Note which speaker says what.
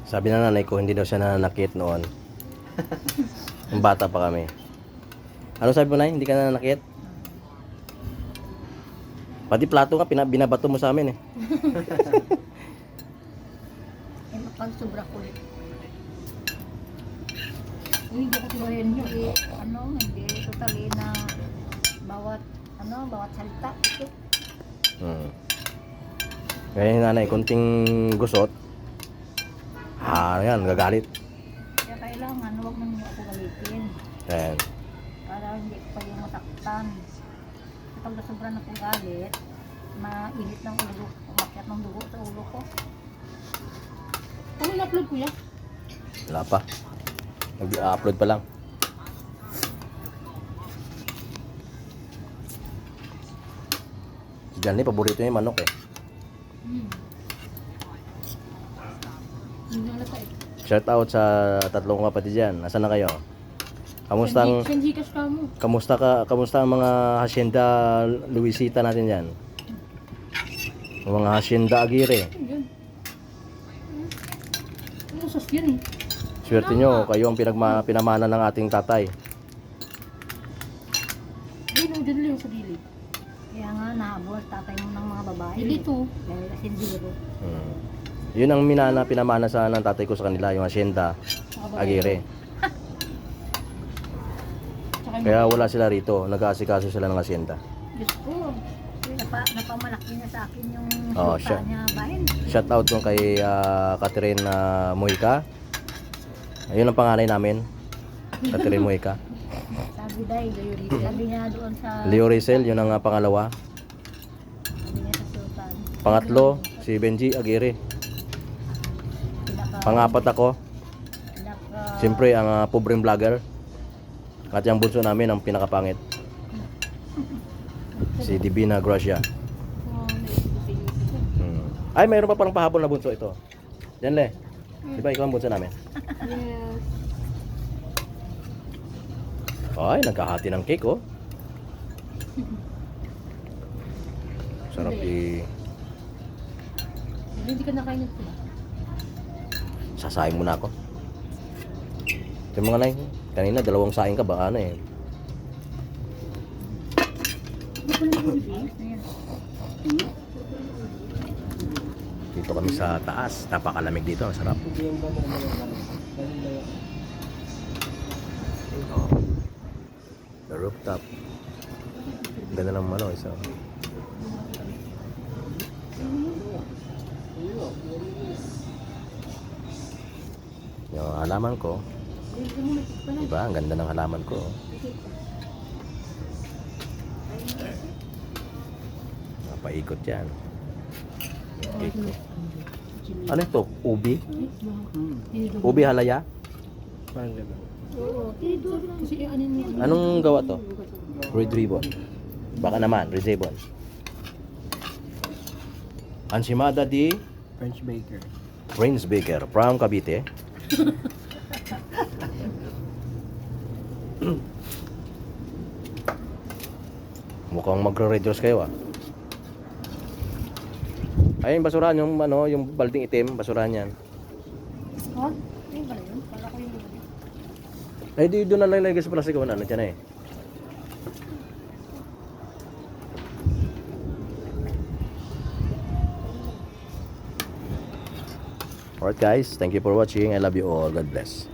Speaker 1: Sabi na nanay ko, hindi daw siya nananakit noon. Yung bata pa kami. Ano sabi mo, Nay? Hindi ka nananakit? Pati plato nga, binabato mo sa amin eh.
Speaker 2: Pag sobra kulit. Hindi ko tinuhin nyo eh. Hindi totally na bawat salita. Ito.
Speaker 1: Kaya yung nanay, konting gusot. Yan, gagalit.
Speaker 2: Kaya kailangan, huwag nang ako galitin.
Speaker 1: Ayan.
Speaker 2: Para hindi ko pa yung masaktan. Kapag nasobra na kong galit, mainit ng ulo, umakyat ng dugo sa ulo ko. Ano na-upload ko yan?
Speaker 1: Wala pa. Nag-upload pa lang. Diyan eh, paborito niya yung manok eh.
Speaker 2: Hindi na tayo.
Speaker 1: Shout out sa tatlong kapatid dyan. Nasaan na kayo? Kamusta ang mga hacienda Luisita natin dyan? Yung mga hacienda Aguirre.
Speaker 2: Ano sos yan eh?
Speaker 1: Swerte nyo, kayo ang pinamana ng ating tatay.
Speaker 2: Ayun o, dyan lang sa gilid. Kaya nga, nahabol tatay mo ng mga babae. Dito. Dahil kasi zero.
Speaker 1: Yun ang pinamana sa ng tatay ko sa kanila, yung hacienda Aguirre. Kaya wala sila rito, nag-aasikaso sila ng hacienda.
Speaker 2: Diyos ko, napamalaki na sa akin yung
Speaker 1: Oh,
Speaker 2: suta niya bahin.
Speaker 1: Shout out dun kay Catherine Moica. Ayun ang panganay namin. Catherine Moica.
Speaker 2: Sabi dahil, sabi niya doon sa...
Speaker 1: Leo Rizal, yun ang pangalawa.
Speaker 2: Sabi niya sa sultan.
Speaker 1: Pangatlo, si Benji Aguirre. Pangapat ako, siyempre ang pobreng vlogger. At yung bunso namin ang pinakapangit. Si Divina Gracia. Ay, mayroon pa parang pahabol na bunso ito. Diyan le. Di ba ikaw ang bunso namin?
Speaker 2: Yes.
Speaker 1: Ay, nagkahati ng cake oh. Sarap
Speaker 2: Hindi ka nakain ito.
Speaker 1: Sasayang muna ako. Yung mga nay, kanina 2 saing ka baka ano eh. Dito kami sa taas, napakalamig dito, masarap. Oh. The rooftop. Ganda ng ano, isa. Yung halaman ko. Diba? Ang ganda ng halaman ko. Napaikot yan. Cake ko. Ano ito? Ubi? Ubi halaya? Anong gawa to? Red ribbon. Baka naman, red ribbon. Ansimada di
Speaker 3: French baker.
Speaker 1: Prince Baker from Cavite. Mukhang magre-red doors kayo ah. Ayun, basurahan yung ano, yung balding itim, basurahan yan.
Speaker 2: Oh? Ayun ba yun? Kala ko yung...
Speaker 1: Ay, di doon na lang ilagay sa plastic ko na, nandiyan na eh. Alright guys, thank you for watching. I love you all. God bless.